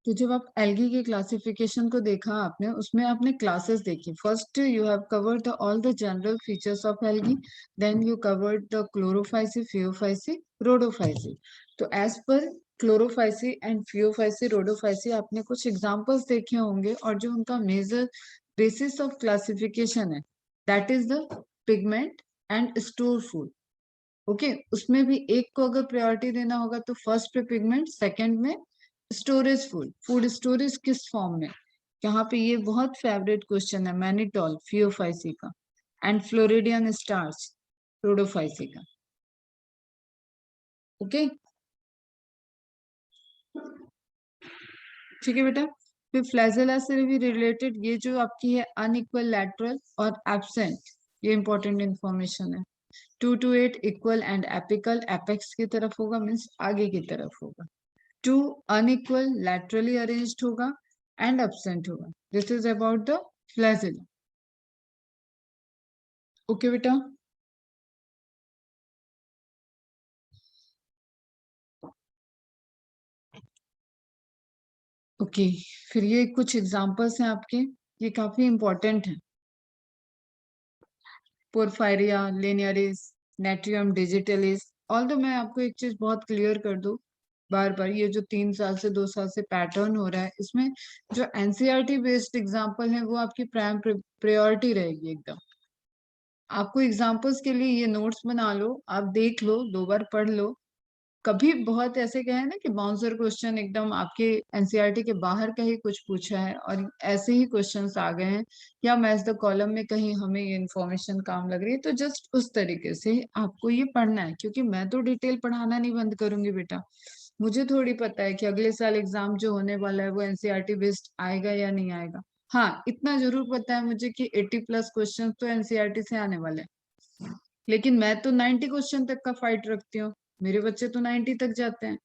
तो जब आप एल्गी की क्लासिफिकेशन को देखा आपने, उसमें आपने क्लासेस देखी। First you have covered the all the general features of algae, then you covered the Chlorophyceae, Phaeophyceae, Rhodophyceae. तो एज पर क्लोरोफाइसी एंड फियोफाइसी, रोडोफाइसी, आपने कुछ एग्जांपल्स देखे होंगे, और जो उनका मेजर बेसिस ऑफ क्लासिफिकेशन है, that is the pigment and store food. Okay, उसमें भी एक को अगर प्रायोरिटी देना होगा तो फर्स्ट पे पिगमेंट, सेकंड में स्टोरेज फूड। फूड स्टोरेज किस फॉर्म में, यहाँ पे ये बहुत फेवरेट क्वेश्चन है मैनिटोल फियोफाइसी का, एंड फ्लोरिडियन स्टार्च रोडोफाइसी का। ओके, ठीक है बेटा। फिर फ्लैजेला से भी रिलेटेड ये जो आपकी है अनइक्वल लैटरल और एब्सेंट, ये इंपॉर्टेंट इंफॉर्मेशन है। 2 to 8 equal and apical, apex की तरफ होगा, मीन्स आगे की तरफ होगा। 2 अनइक्वल लैटरली अरेंज्ड होगा एंड एब्सेंट होगा। This is about the flagella. Okay बेटा। ओके, फिर ये कुछ एग्जांपल्स हैं आपके, ये काफी इंपॉर्टेंट है। पोरफायरिया, लिनियरिस, नेट्रियम डिजिटलिस। ऑल तो मैं आपको एक चीज बहुत क्लियर कर दूं, बार बार, ये जो 3 साल से 2 साल से पैटर्न हो रहा है, इसमें जो एनसीईआरटी बेस्ड एग्जांपल है वो आपकी प्राइम प्रायोरिटी रहेगी एकदम। आपको एग्जांपल्स के लिए ये नोट्स बना लो, आप देख लो, 2 बार पढ़ लो। कभी बहुत ऐसे कहे ना कि बाउंसर क्वेश्चन एकदम आपके एनसीईआरटी के बाहर का ही कुछ पूछा है और ऐसे ही क्वेश्चंस आ गए हैं, या मैच द कॉलम में कहीं हमें ये इन्फॉर्मेशन काम लग रही है, तो जस्ट उस तरीके से आपको ये पढ़ना है, क्योंकि मैं तो डिटेल पढ़ाना नहीं बंद करूंगी बेटा। मुझे थोड़ी पता है कि अगले साल एग्जाम जो होने वाला है वो एनसीईआरटी बेस्ड आएगा या नहीं आएगा। हाँ, इतना जरूर पता है मुझे कि 80+ क्वेश्चन तो एनसीईआरटी से आने वाले हैं, लेकिन मैं तो 90 क्वेश्चन तक का फाइट रखती हूँ। मेरे बच्चे तो 90 तक जाते हैं।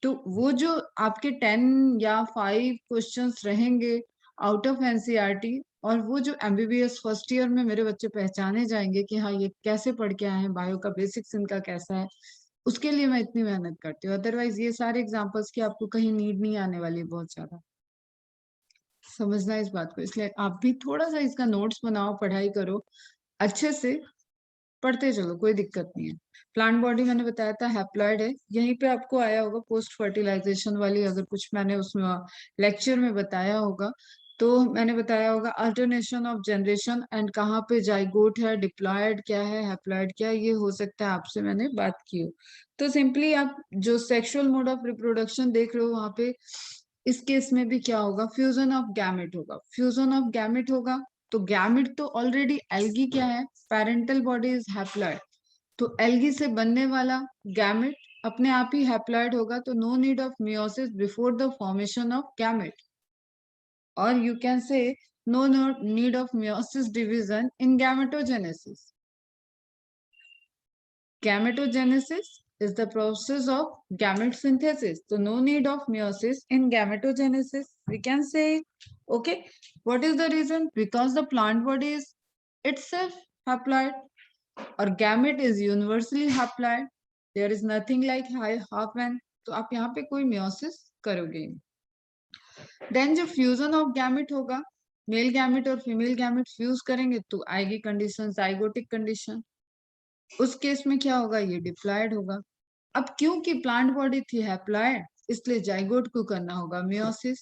तो वो जो आपके 10 या 5 क्वेश्चंस रहेंगे आउट ऑफ एनसीईआरटी, और वो जो एमबीबीएस फर्स्ट ईयर में मेरे बच्चे पहचाने जाएंगे कि हाँ ये कैसे पढ़ के आए हैं, बायो का बेसिक्स इनका कैसा है, उसके लिए मैं इतनी मेहनत करती हूँ। अदरवाइज ये सारे एग्जाम्पल्स की आपको कहीं नीड नहीं आने वाली बहुत ज्यादा। समझना इस बात को, इसलिए आप भी थोड़ा सा इसका नोट्स बनाओ, पढ़ाई करो अच्छे से, पढ़ते चलो, कोई दिक्कत नहीं है। प्लांट बॉडी मैंने बताया था हैप्लॉइड है, यहीं पे आपको आया होगा पोस्ट फर्टिलाइजेशन वाली, अगर कुछ मैंने उसमें लेक्चर में बताया होगा तो मैंने बताया होगा अल्टरनेशन ऑफ जनरेशन एंड कहाँ पे जाइगोट है, डिप्लॉयड क्या है, हैप्लॉइड क्या है, ये हो सकता है आपसे मैंने बात की हो। तो सिंपली आप जो सेक्सुअल मोड ऑफ रिप्रोडक्शन देख रहे हो वहां पे, इस केस में भी क्या होगा, फ्यूजन ऑफ गैमेट होगा। फ्यूजन ऑफ गैमेट होगा तो गैमेट तो ऑलरेडी, एल्गी क्या है, पेरेंटल बॉडी इज हैप्लॉइड, तो एल्गी से बनने वाला गैमेट अपने आप ही हैप्लॉइड होगा, तो no need of meiosis before the formation of gamete, और you can say no need of meiosis division in gametogenesis. Gametogenesis is the process of gamete synthesis. So no need of meiosis in gametogenesis. We can say, okay, what is the reason? Because the plant body is itself haploid, or gamete is universally haploid. There is nothing like half n. तो आप यहाँ पे कोई meiosis करोगे। Then जो fusion of gamete होगा, male gamete और female gamete fuse करेंगे तो आएगी कंडीशन जाइगोटिक कंडीशन। उस केस में क्या होगा, ये डिप्लॉयड होगा। अब क्योंकि प्लांट बॉडी थी हैप्लॉयड, इसलिए जाइगोट को करना होगा मियोसिस।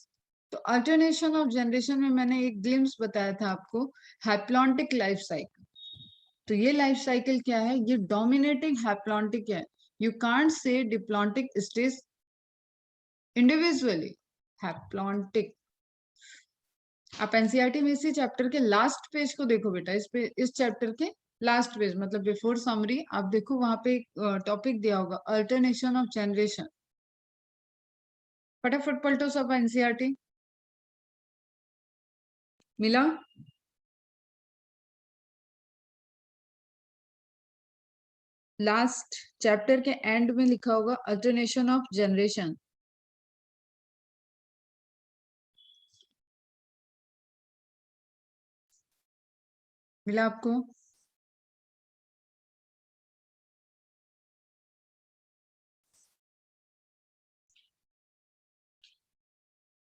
तो अल्टरनेशन ऑफ जनरेशन में मैंने एक ग्लिम्स बताया था आपको, हैप्लॉन्टिक लाइफ साइकिल। तो ये लाइफ साइकिल क्या है, ये डोमिनेटिंग हैप्लॉन्टिक है। You can't say diplontic stage individually, haplontic. आप एनसीईआरटी में इसी चैप्टर के लास्ट पेज को देखो बेटा, इस चैप्टर के लास्ट पेज, मतलब बिफोर समरी आप देखो, वहां पे टॉपिक दिया होगा अल्टरनेशन ऑफ जनरेशन। फटाफट पलटो सब एनसीईआरटी, मिला? लास्ट चैप्टर के एंड में लिखा होगा अल्टरनेशन ऑफ जनरेशन, मिला आपको?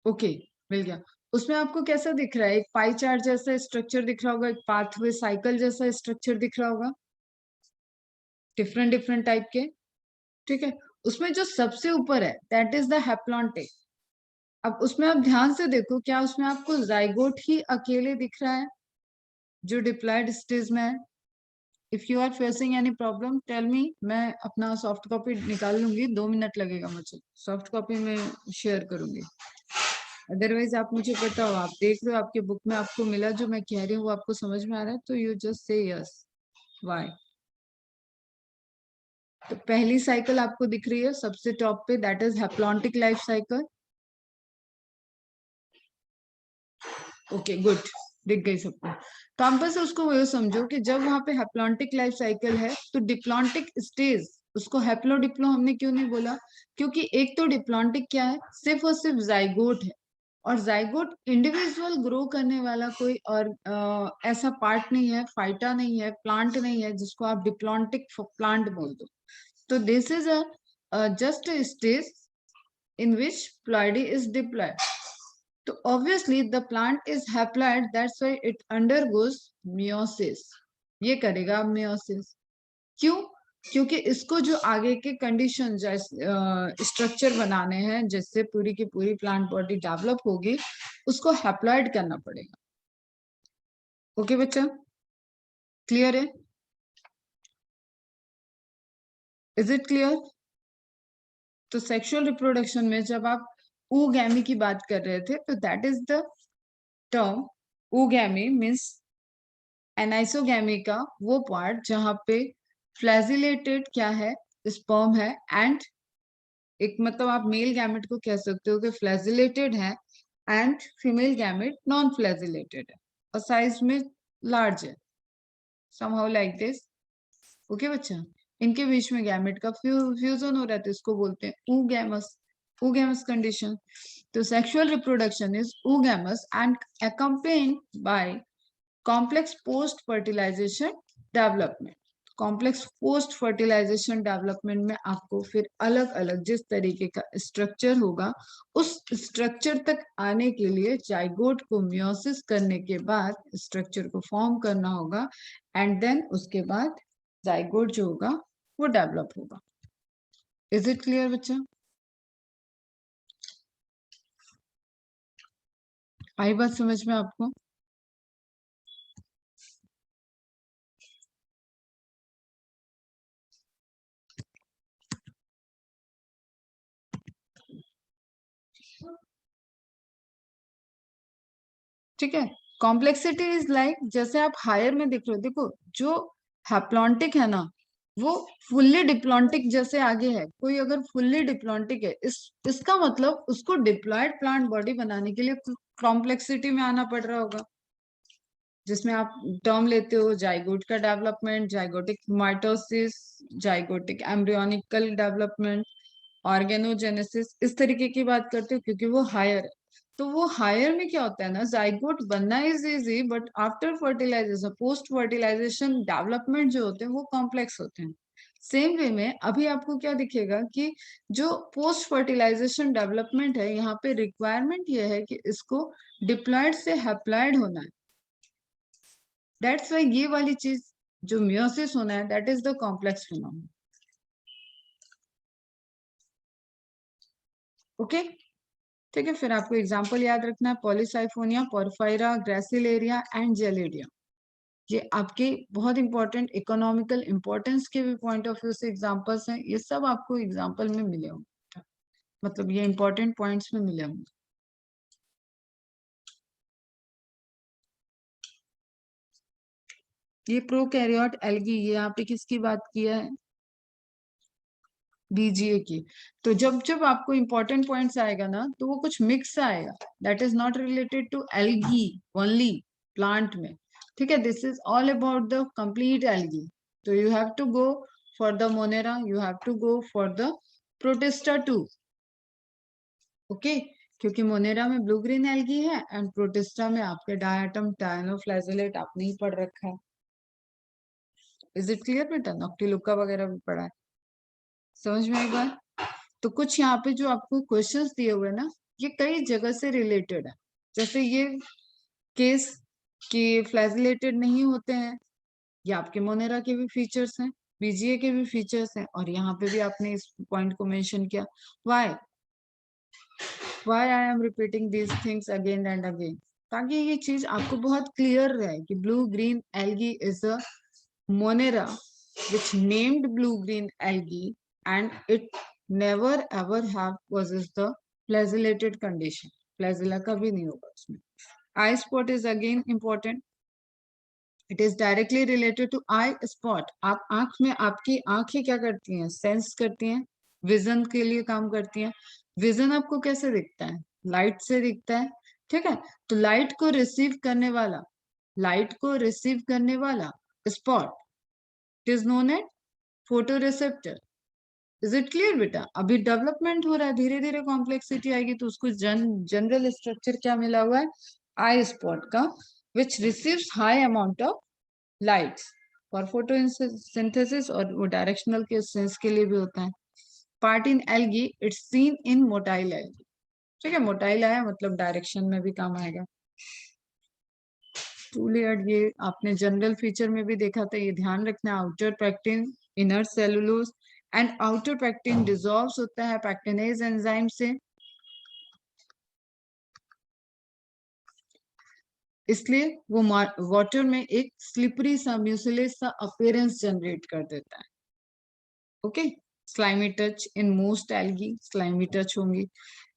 ओके, मिल गया। उसमें आपको कैसा दिख रहा है? एक पाई चार्ट जैसा स्ट्रक्चर दिख रहा होगा, एक पाथवे साइकिल जैसा स्ट्रक्चर दिख रहा होगा, डिफरेंट डिफरेंट टाइप के। ठीक है, उसमें जो सबसे ऊपर है दैट इज द हैप्लॉन्टिक। अब उसमें आप ध्यान से देखो, क्या उसमें आपको जाइगोट ही अकेले दिख रहा है जो डिप्लॉयड स्टेज में है? If you are facing any problem tell me, मैं अपना सॉफ्ट कॉपी निकाल लूंगी, 2 मिनट लगेगा मुझे, सॉफ्ट कॉपी में शेयर करूंगी। अदरवाइज आप मुझे बताओ, आप देख रहे हो आपके बुक में आपको मिला जो मैं कह रही हूँ वो आपको समझ में आ रहा है, तो you just say yes, Y. तो पहली साइकिल आपको दिख रही है सबसे टॉप पे, that is haplontic life cycle. Okay good, दिख गई सबको। तो आप बस उसको ये समझो कि जब वहां पे हैप्लॉन्टिक लाइफ साइकिल है तो डिप्लॉन्टिक स्टेज, उसको हैप्लो डिप्लो हमने क्यों नहीं बोला? क्योंकि एक तो डिप्लॉन्टिक क्या है, सिर्फ और सिर्फ जाइगोट है, और जाइगोट इंडिविजुअल ग्रो करने वाला कोई और ऐसा पार्ट नहीं है, फाइटा नहीं है, प्लांट नहीं है जिसको आप डिप्लॉन्टिक प्लांट बोल दो। तो this is a just stage in which ploidy is diploid. So obviously the plant is haploid, that's why it undergoes meiosis. ये करेगा अब meiosis। क्यों? क्योंकि इसको जो आगे के कंडीशन स्ट्रक्चर बनाने हैं जिससे पूरी की पूरी प्लांट बॉडी डेवलप होगी, उसको हैप्लॉइड करना पड़ेगा। ओके बच्चा, क्लियर है? Is it clear? तो सेक्सुअल रिप्रोडक्शन में जब आप oogammy की बात कर रहे थे, तो that is the term. oogammy means anisogamy का वो पार्ट जहां पे फ्लैजिलेटेड क्या है, स्पर्म है, एंड एक मतलब आप मेल गैमेट को कह सकते हो कि फ्लैजिलेटेड है, and female gamete non flagellated है और साइज में लार्ज है, समहाउ लाइक दिस। ओके बच्चा, इनके बीच में गैमेट का फ्यूजन हो रहा है तो इसको बोलते हैं oogamous, oogamous कंडीशन। तो sexual reproduction is oogamous and accompanied by complex post fertilization development. Complex post fertilization development में आपको फिर अलग अलग जिस तरीके का स्ट्रक्चर होगा, उस स्ट्रक्चर तक आने के लिए जाइगोट को मियोसिस करने के बाद स्ट्रक्चर को फॉर्म करना होगा, एंड देन उसके बाद जाइगोट जो होगा वो डेवलप होगा। इज इट क्लियर बच्चा? आई बात समझ में आपको? ठीक है, कॉम्प्लेक्सिटी इज लाइक जैसे आप हायर में देख रहे हो, देखो जो हैप्लॉन्टिक है ना वो फुल्ली डिप्लॉन्टिक जैसे आगे है, कोई अगर फुल्ली डिप्लॉन्टिक है इसका मतलब उसको डिप्लॉयड प्लांट बॉडी बनाने के लिए कॉम्प्लेक्सिटी में आना पड़ रहा होगा, जिसमें आप टर्म लेते हो जाइगोट का development, zygotic mitosis, zygotic embryonical development, organogenesis, इस तरीके की बात करते हो क्योंकि वो हायर है। तो वो हायर में क्या होता है ना, जाइगोट बनना is easy, but after fertilization post fertilization development जो होते हैं वो कॉम्प्लेक्स होते हैं। सेम वे में अभी आपको क्या दिखेगा कि जो पोस्ट फर्टिलाइजेशन डेवलपमेंट है, यहाँ पे रिक्वायरमेंट ये है कि इसको डिप्लॉयड से हैप्लॉयड होना है। दैट्स वाई ये वाली चीज जो मियोसिस होना है that is the complex phenomena. Okay, ठीक है, फिर आपको एग्जांपल याद रखना है, पॉलीसाइफोनिया, पोरफायरा, ग्रेसिलेरिया एंड जेलेडिया। ये आपके बहुत इंपॉर्टेंट इकोनॉमिकल इंपॉर्टेंस के भी पॉइंट ऑफ व्यू से एग्जांपल्स हैं, ये सब आपको एग्जांपल में मिले होंगे, मतलब ये इंपॉर्टेंट पॉइंट्स में मिले होंगे। ये प्रोकैरियोट एल्गी, ये यहाँ पे किसकी बात किया है? बीजीए की। तो जब जब आपको इंपॉर्टेंट पॉइंट्स आएगा ना तो वो कुछ मिक्स आएगा, that is not related to algae only plant में। ठीक है, this is all about the complete algae. तो you have to go for the Monera, you have to go for the Protista too. Okay, क्योंकि Monera में blue green algae है and Protista में आपके diatom टायनोफ्लैजिलेट आपने ही पढ़ रखा है। इज इट क्लियर बेटा? नॉक्टिलुका वगैरह भी पढ़ा है, समझ में एक बार? तो कुछ यहाँ पे जो आपको क्वेश्चंस दिए हुए ना, ये कई जगह से रिलेटेड है। जैसे ये केस कि फ्लैजिलेटेड नहीं होते हैं, ये आपके मोनेरा के भी फीचर्स हैं, बीजीए के भी फीचर्स हैं, और यहाँ पे भी आपने इस पॉइंट को मेंशन किया। Why I am repeating these things again and again, ताकि ये चीज आपको बहुत क्लियर रहे कि blue green algae is a monera which named blue green algae, and it never ever have possessed the flagellated condition. Flagella कभी नहीं होगा उसमें। eye spot is again important. It is directly related to eye spot. आप आंख में, आपकी आंखें क्या करती हैं? सेंस करती हैं, विजन के लिए काम करती हैं। विजन आपको कैसे दिखता है? लाइट से दिखता है, ठीक है। तो लाइट को रिसीव करने वाला spot is known as photo receptor. Is it clear बेटा? अभी डेवलपमेंट हो रहा है, धीरे धीरे कॉम्प्लेक्सिटी आएगी तो उसको जनरल स्ट्रक्चर क्या मिला हुआ है? आई स्पॉट का, which receives high amount of lights for photosynthesis, और वो डायरेक्शनल के सेंस के लिए भी होता है। Part in algae, it's seen in motile algae, ठीक है। मोटाइल आया मतलब डायरेक्शन में भी काम आएगा। टू लेयर्ड, ये आपने जनरल फीचर में भी देखा था, ये ध्यान रखना। Outer pectin, inner cellulose, and outer pectin dissolves होता है पैक्टिनेज एंजाइम से, इसलिए वो वाटर में एक स्लिपरी सा, म्यूसिलेज सा अपीयरेंस जनरेट कर देता है। Okay, slimy touch in most algae, slimy touch होंगी।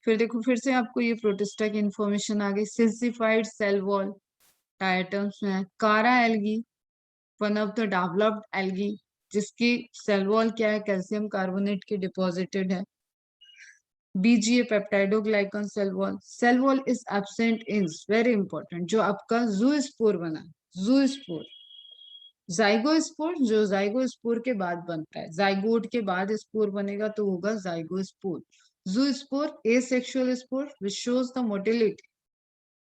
फिर देखो, फिर से आपको ये प्रोटिस्टा की इंफॉर्मेशन आ गई। सिल्सिफाइड सेल वॉल डायटम्स में Chara algae, one of the developed algae, जिसकी सेल वॉल क्या है? कैल्शियम कार्बोनेट की डिपॉजिटेड है। BGA peptidoglycan cell wall, cell wall is absent in, very important, जो आपका जूस्पोर बना, जूस्पोर। जाइगोस्पोर जो जाइगोस्पोर के बाद बनता है, जाइगोट के बाद स्पोर बनेगा तो होगा zygospore. Zoospore asexual spore which shows the motility.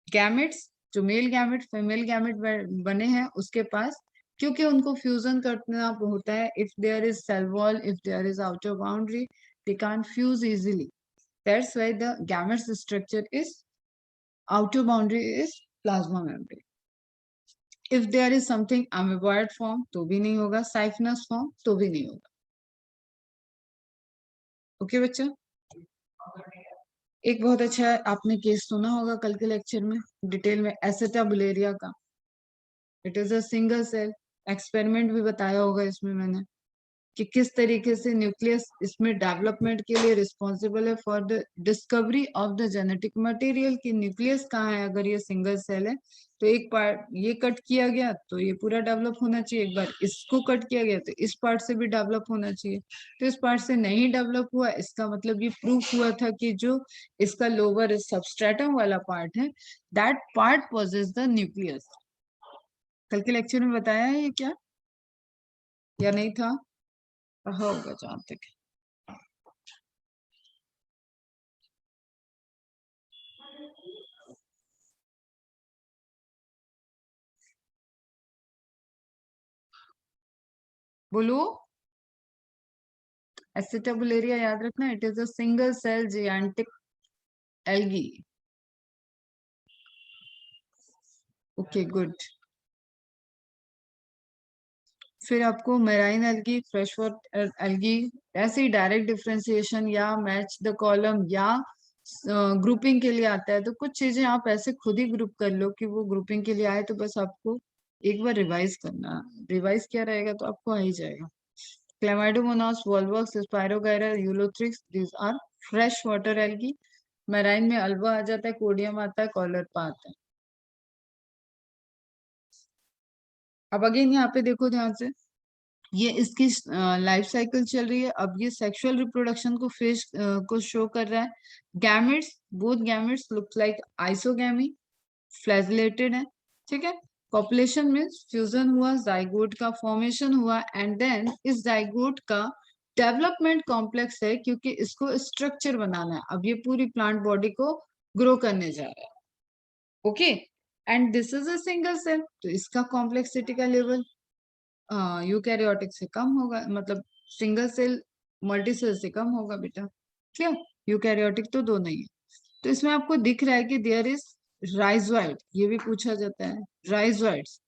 Gametes, जो मेल गैमेट फीमेल गैमेट बने हैं उसके पास, क्योंकि उनको फ्यूजन करना होता है, if there is cell wall, if there is outer boundary, they can't fuse easily, that's why the gametes structure is, outer boundary is plasma membrane. If there is something amoeboid form तो भी नहीं होगा, साइफनस form तो भी नहीं होगा। Okay बच्चा, एक बहुत अच्छा आपने केस सुना होगा कल के लेक्चर में डिटेल में, एसेटाबुलेरिया का। It is a single cell, experiment भी बताया होगा इसमें मैंने कि किस तरीके से न्यूक्लियस इसमें डेवलपमेंट के लिए रिस्पॉन्सिबल है for the discovery of the genetic material, की न्यूक्लियस कहाँ है। अगर ये सिंगल सेल है तो एक पार्ट ये कट किया गया तो ये पूरा डेवलप होना चाहिए, एक बार इसको कट किया गया तो इस पार्ट से भी डेवलप होना चाहिए। तो इस पार्ट से नहीं डेवलप हुआ, इसका मतलब ये प्रूफ हुआ था कि जो इसका लोअर सबस्ट्रेटम वाला पार्ट है, that part possess the nucleus. कल के लेक्चर में बताया है ये क्या, या नहीं था? होगा जहां तक। बोलो, एसिटाबुलेरिया याद रखना, it is a single cell gigantic algae. Okay good. फिर आपको marine algae, fresh water algae, ऐसे ही डायरेक्ट डिफरेंशिएशन या मैच द कॉलम या ग्रुपिंग के लिए आता है, तो कुछ चीजें आप ऐसे खुद ही ग्रुप कर लो कि वो ग्रुपिंग के लिए आए, तो बस आपको एक बार रिवाइज करना, रिवाइज किया रहेगा तो आपको आ ही जाएगा। Chlamydomonas, volvox, spirogyra, ulothrix, these are fresh water algae. Marine में अल्वा आ जाता है, कोडियम आता है, कॉलरपा आता है। अब अगेन यहाँ पे देखो ध्यान से, ये इसकी लाइफ साइकिल चल रही है। अब ये सेक्सुअल रिप्रोडक्शन को फेज को शो कर रहा है। Gametes, both gametes look like isogamy, flagellated है, ठीक है। पॉपुलेशन में फ्यूजन हुआ, जाइगोट का फॉर्मेशन हुआ, एंड देन इस जाइगोट का डेवलपमेंट कॉम्प्लेक्स है, क्योंकि इसको स्ट्रक्चर बनाना है। अब ये पूरी प्लांट बॉडी को ग्रो करने जा रहा है। Okay, and this is a single cell, तो इसका कॉम्प्लेक्सिटी का लेवल यूकैरियोटिक से कम होगा, मतलब सिंगल सेल मल्टी सेल से कम होगा बेटा। क्लियर? यूकैरियोटिक तो दो नहीं है। तो इसमें आपको दिख रहा है कि देयर इज राइजोइड, ये भी पूछा जाता है राइजोइड्स।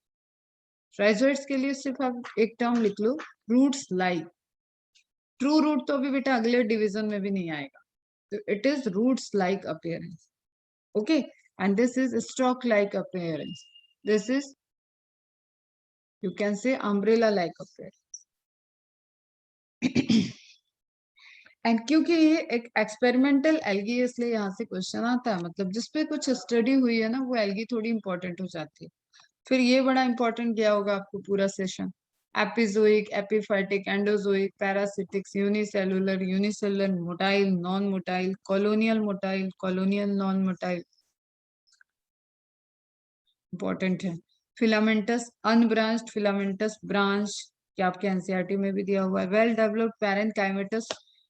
राइजोइड्स के लिए सिर्फ आप एक टर्म लिख लो, रूट्स लाइक। ट्रू रूट तो अभी बेटा अगले डिवीजन में भी नहीं आएगा, तो it is roots like appearance. Okay, and this is stalk like appearance, this is you can say umbrella like appearance. And क्योंकि ये एक एक्सपेरिमेंटल एल्गी है, इसलिए यहाँ से क्वेश्चन आता है, मतलब जिसपे कुछ स्टडी हुई है ना, वो एल्गी थोड़ी इंपॉर्टेंट हो जाती है। फिर ये बड़ा इंपॉर्टेंट गया होगा आपको पूरा session, epizoic, epiphytic, endozoic, parasitics, unicellular, unicellular motile, non motile, colonial motile, colonial non motile, important है। फिलामेंटस अनब्रांच्ड, फिलामेंटस ब्रांच, कि आपके एनसीईआरटी में भी दिया हुआ है। Well developed parenchymatous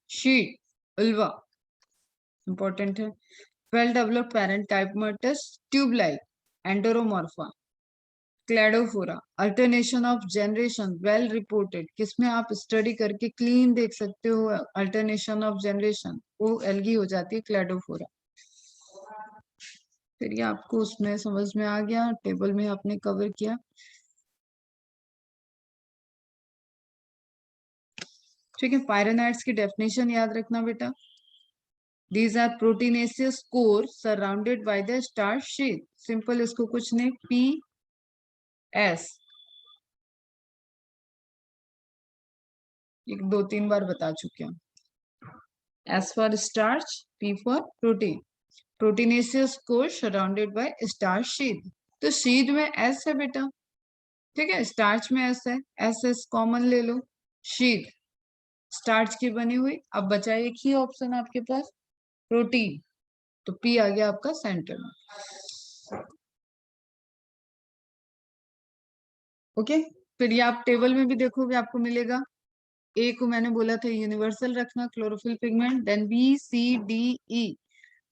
sheet, Ulva, important है। Well developed parenchymatous tubelike, Enteromorpha, Cladophora, alternation of generation well reported, किसमें आप स्टडी करके क्लीन देख सकते हो अल्टरनेशन ऑफ जनरेशन, वो एल्गी हो जाती है क्लेडोफोरा। फिर ये आपको उसमें समझ में आ गया, टेबल में आपने कवर किया। ठीक है, पायरोनाइट्स की डेफिनेशन याद रखना बेटा, these are proteinaceous core surrounded by the starch sheath. Simple, इसको कुछ नहीं, पी एस, एक दो तीन बार बता चुके हैं। S for starch, P for protein, proteinaceous core surrounded bye starch sheet. तो शीट में एस है बेटा, ठीक है, स्टार्च में एस है, एस एस कॉमन ले लो, शीट स्टार्च की बनी हुई। अब बचा एक ही ऑप्शन आपके पास, प्रोटीन, तो पी आ गया आपका सेंटर में। ओके, फिर ये आप टेबल में भी देखोगे आपको मिलेगा, ए को मैंने बोला था यूनिवर्सल रखना, chlorophyll pigment, then B C D E,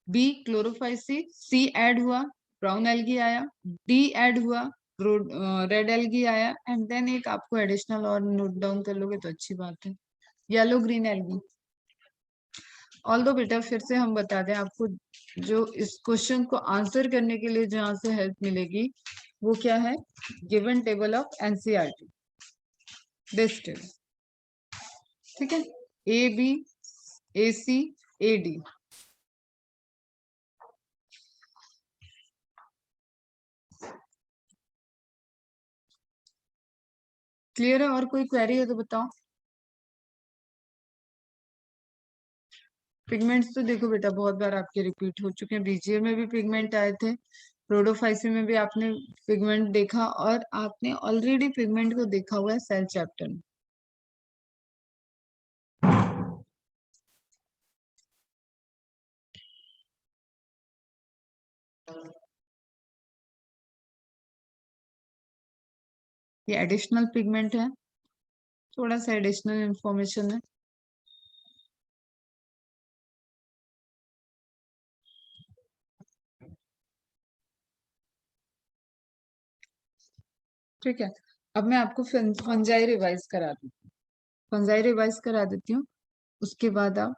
B Chlorophyceae, C add हुआ, ब्राउन एल्गी आया, डी ऐड हुआ, रेड एल्गी आया, एंड देन एक आपको एडिशनल और नोट डाउन कर लोगे तो अच्छी बात है, येलो ग्रीन एल्गी। ऑल दो बेटा फिर से हम बता दें आपको, जो इस क्वेश्चन को आंसर करने के लिए जहां से हेल्प मिलेगी वो क्या है, given table of NCERT, this table, ठीक है, A B A C A D. Clear है, और कोई क्वेरी है तो बताओ। पिगमेंट्स तो देखो बेटा बहुत बार आपके रिपीट हो चुके हैं, बीजीए में भी पिगमेंट आए थे, रोडोफाइसी में भी आपने पिगमेंट देखा, और आपने ऑलरेडी पिगमेंट को देखा हुआ है सेल चैप्टर में। ये एडिशनल पिगमेंट है, थोड़ा सा एडिशनल इंफॉर्मेशन है। ठीक है, अब मैं आपको फंजाई रिवाइज करा दूँ, फंजाई रिवाइज करा देती हूँ, उसके बाद आप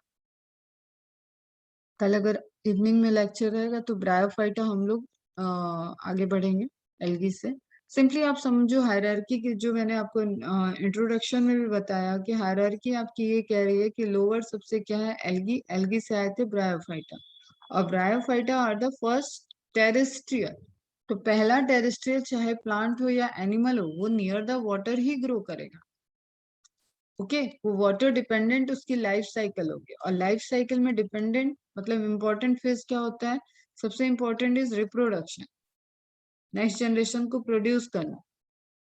कल अगर इवनिंग में लेक्चर रहेगा तो ब्रायोफाइटा हम लोग आगे बढ़ेंगे एल्गी से। सिंपली आप समझो हायरार्की की, जो मैंने आपको इंट्रोडक्शन में भी बताया कि हायरार्की आपकी ये कह रही है कि लोअर सबसे क्या है, एल्गी, एल्गी से आए थे ब्रायोफाइटा, और bryophyta are the first terrestrial. तो पहला टेरेस्ट्रियल चाहे प्लांट हो या एनिमल हो, वो near the water he grow करेगा। ओके, वो वाटर डिपेंडेंट उसकी लाइफ साइकिल होगी, और लाइफ साइकिल में डिपेंडेंट मतलब इम्पोर्टेंट फेज क्या होता है, सबसे important is reproduction, next generation को प्रोड्यूस करना।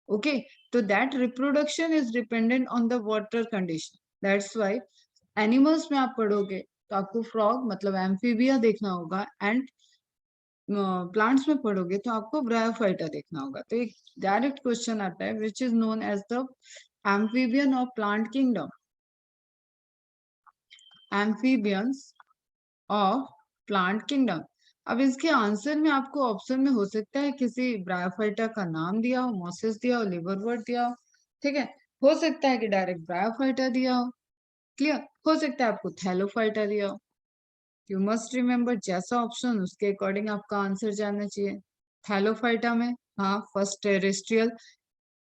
ओके, तो that reproduction is dependent on the water condition, that's why animals में आप पढ़ोगे तो आपको फ्रॉग मतलब एम्फीबिया देखना होगा, एंड प्लांट्स में पढ़ोगे तो आपको ब्रायोफाइटा देखना होगा। तो एक डायरेक्ट क्वेश्चन आता है which is known as the amphibian of plant kingdom, amphibians of plant kingdom. अब इसके आंसर में आपको ऑप्शन में हो सकता है किसी ब्रायोफाइटा का नाम दिया हो, मोसिस दिया हो, लिवरवर्ट दिया हो, ठीक है, हो सकता है कि डायरेक्ट ब्रायोफाइटा दिया हो, क्लियर, हो सकता है आपको थैलोफाइटा दिया हो। यू मस्ट रिमेम्बर, जैसा ऑप्शन उसके अकॉर्डिंग आपका आंसर जाना चाहिए। थैलोफाइटा में, हाँ, फर्स्ट टेरेस्ट्रियल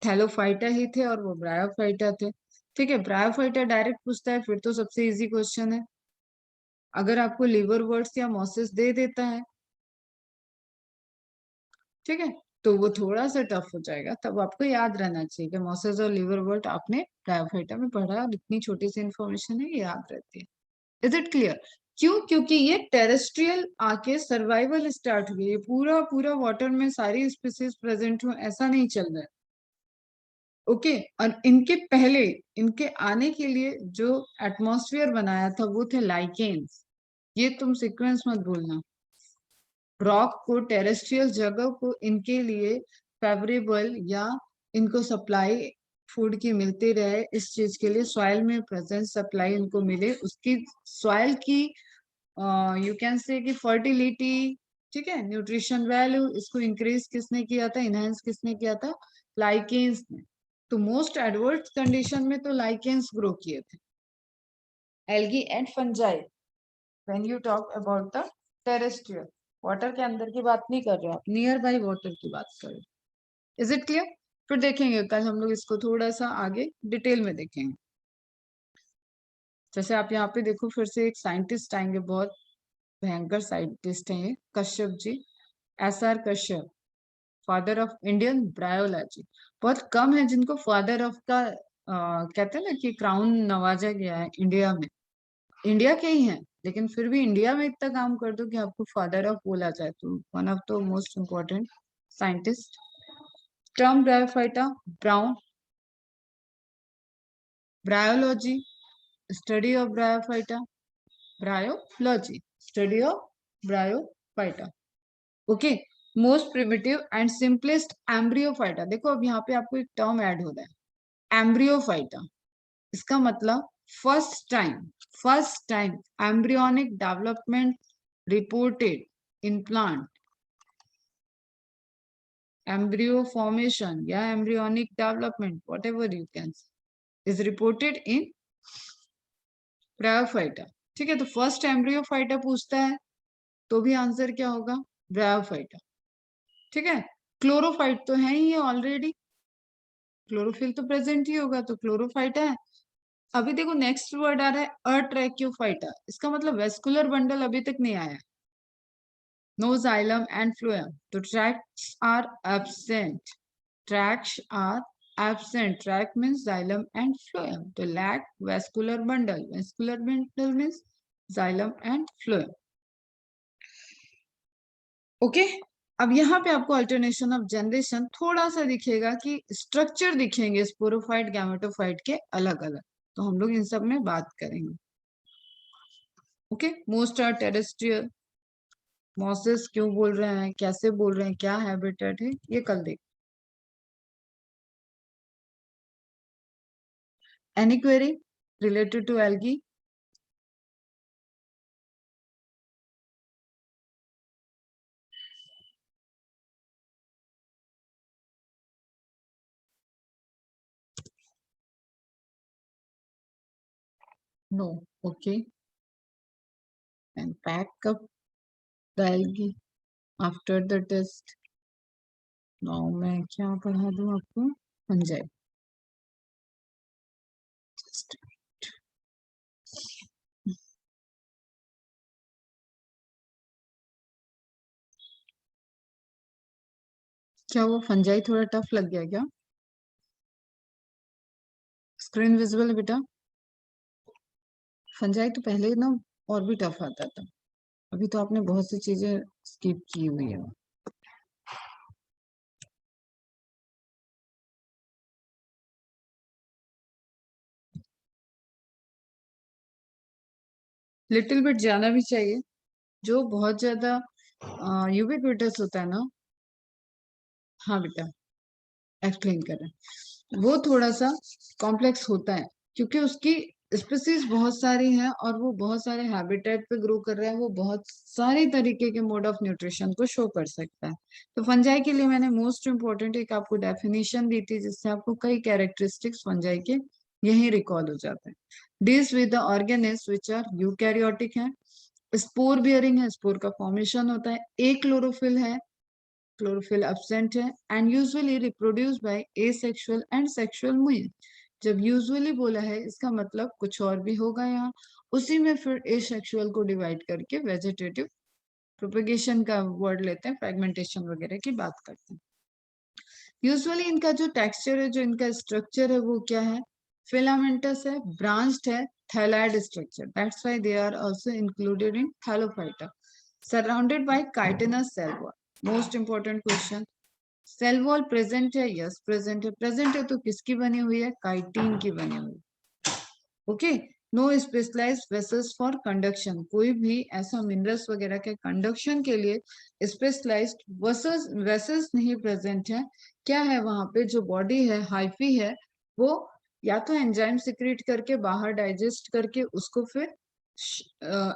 थैलोफाइटा ही थे और वो ब्रायोफाइटा थे। ठीक है, ब्रायोफाइटा डायरेक्ट पूछता है फिर तो सबसे इजी क्वेश्चन है। अगर आपको लिवर वर्ड्स या मॉसेस दे देता है, ठीक है, तो वो थोड़ा सा टफ हो जाएगा। तब आपको याद रहना चाहिए कि मॉसेस और लिवर वर्ड आपने ब्रायोफाइटा में पढ़ा और इतनी छोटी सी इंफॉर्मेशन है, ये याद रहती है। Is it clear? क्यों? क्योंकि ये टेरेस्ट्रियल आके सर्वाइवल स्टार्ट हुई, ये पूरा पूरा वाटर में सारी स्पीसीज प्रेजेंट हो ऐसा नहीं चल रहा है। ओके, और इनके पहले, इनके आने के लिए जो एटमॉस्फेयर बनाया था वो थे लाइकेन्स। ये तुम सीक्वेंस मत भूलना। रॉक को, टेरेस्ट्रियल जगह को इनके लिए फेवरेबल या इनको सप्लाई फूड की मिलती रहे, इस चीज के लिए सॉइल में प्रेजेंट सप्लाई इनको मिले, उसकी सॉइल की यू कैन से कि फर्टिलिटी, ठीक है, न्यूट्रिशन वैल्यू, इसको इंक्रीज किसने किया था, इनहेंस किसने किया था? लाइकेन्स ने। तो मोस्ट एडवर्स कंडीशन में तो लाइकेन्स ग्रो किए थे। Algae and fungi, when you talk about the terrestrial, water के अंदर की बात नहीं कर रहे हो आप, नियर बाई वाटर की बात कर रहे हो। Is it clear? फिर देखेंगे कल हम लोग इसको थोड़ा सा आगे डिटेल में देखेंगे। जैसे आप यहाँ पे देखो, फिर से एक साइंटिस्ट आएंगे, बहुत भयंकर साइंटिस्ट हैं ये, Kashyap ji, SR Kashyap, father of Indian bryology. बहुत कम है जिनको फादर ऑफ का कहते हैं ना कि क्राउन नवाजा गया है इंडिया में। इंडिया के ही हैं, लेकिन फिर भी इंडिया में इतना काम कर दो कि आपको फादर ऑफ बोला जाए, तो one of the most important scientist. Term Bryophyta, Brown, bryology, study of Bryophyta, bryology, study of Bryophyta. Okay, most primitive and simplest Embryophyta. देखो अब यहाँ पे आपको एक टर्म ऐड हो रहा है, एम्ब्रियोफाइटा। इसका मतलब first time embryonic development reported in plant, embryo formation या embryonic development, whatever you can say, is reported in bryophyta. ठीक है, तो फर्स्ट एम्ब्रियोफाइटा पूछता है तो भी आंसर क्या होगा? ब्रायोफाइटा। ठीक है, क्लोरोफाइट तो है ही है ऑलरेडी, क्लोरोफिल तो प्रेजेंट ही होगा, तो क्लोरोफाइटा है। अभी देखो नेक्स्ट वर्ड आ रहा है अट्रैक्योफाइटा, इसका मतलब वेस्कुलर बंडल अभी तक नहीं आया, नो जाइलम एंड फ्लोएम, तो tracts are absent, tracts are absent. Tract means xylem and phloem. तो lack vascular bundle. Vascular bundle means xylem and phloem. Okay, अब यहाँ पे आपको अल्टरनेशन ऑफ जनरेशन थोड़ा सा दिखेगा कि स्ट्रक्चर दिखेंगे स्पोरोफाइट गैमेटोफाइट के अलग अलग, तो हम लोग इन सब में बात करेंगे। Okay, most are terrestrial, mosses क्यों बोल रहे हैं, कैसे बोल रहे हैं, क्या हैबिटेट है, ये कल देख। Any query related to algae? No, okay, and pack up the algae after the test. Now मैं क्या पढ़ा दूं आपको? फंजाई। क्या वो फंजाई थोड़ा टफ लग गया क्या? स्क्रीन विजिबल है बेटा? फंजाई तो पहले ना और भी टफ आता था, अभी तो आपने बहुत सी चीजें स्किप की हुई है। लिटिल बिट जाना भी चाहिए, जो बहुत ज्यादा यूबिक्विटस होता है ना। हाँ बेटा, एक्सप्लेन कर रहे हैं, वो थोड़ा सा कॉम्प्लेक्स होता है क्योंकि उसकी स्पीसीज बहुत सारी हैं और वो बहुत सारे हैबिटेट पे ग्रो कर रहे हैं, वो बहुत सारे तरीके के मोड ऑफ न्यूट्रिशन को शो कर सकता है। तो फंजाई के लिए मैंने मोस्ट इम्पोर्टेंट एक आपको डेफिनेशन दी थी, जिससे आपको कई कैरेक्टरिस्टिक्स फंजाई के यही रिकॉल हो जाते हैं। Deals with the organism which are eukaryotic हैं, स्पोर बियरिंग है, स्पोर का फॉर्मेशन होता है, ए क्लोरोफिल है, क्लोरोफिल एब्सेंट है, and usually reproduce by asexual and sexual mode. जब यूजुअली बोला है इसका मतलब कुछ और भी होगा यहाँ, उसी में फिर एसेक्सुअल को डिवाइड करके वेजिटेटिव प्रोपेगेशन का वर्ड लेते हैं, फ्रेगमेंटेशन वगैरह की बात करते हैं। यूजुअली इनका जो टेक्सचर है, जो इनका स्ट्रक्चर है वो क्या है, फिलामेंटस है, ब्रांच्ड है, thalloid structure, that's why they are also included in Thallophyta, surrounded by chitinous cell wall. Most important question, cell wall present है, यस प्रेजेंट है, प्रेजेंट है तो किसकी बनी हुई है, काइटिन की बनी हुई। Okay, no specialized vessels for conduction, कोई भी ऐसा मिनरल्स वगैरह के कंडक्शन के लिए स्पेशलाइज्ड वेसल्स नहीं प्रेजेंट है। क्या है वहां पे, जो बॉडी है हाइफी है, वो या तो एंजाइम सिक्रीट करके बाहर डाइजेस्ट करके उसको फिर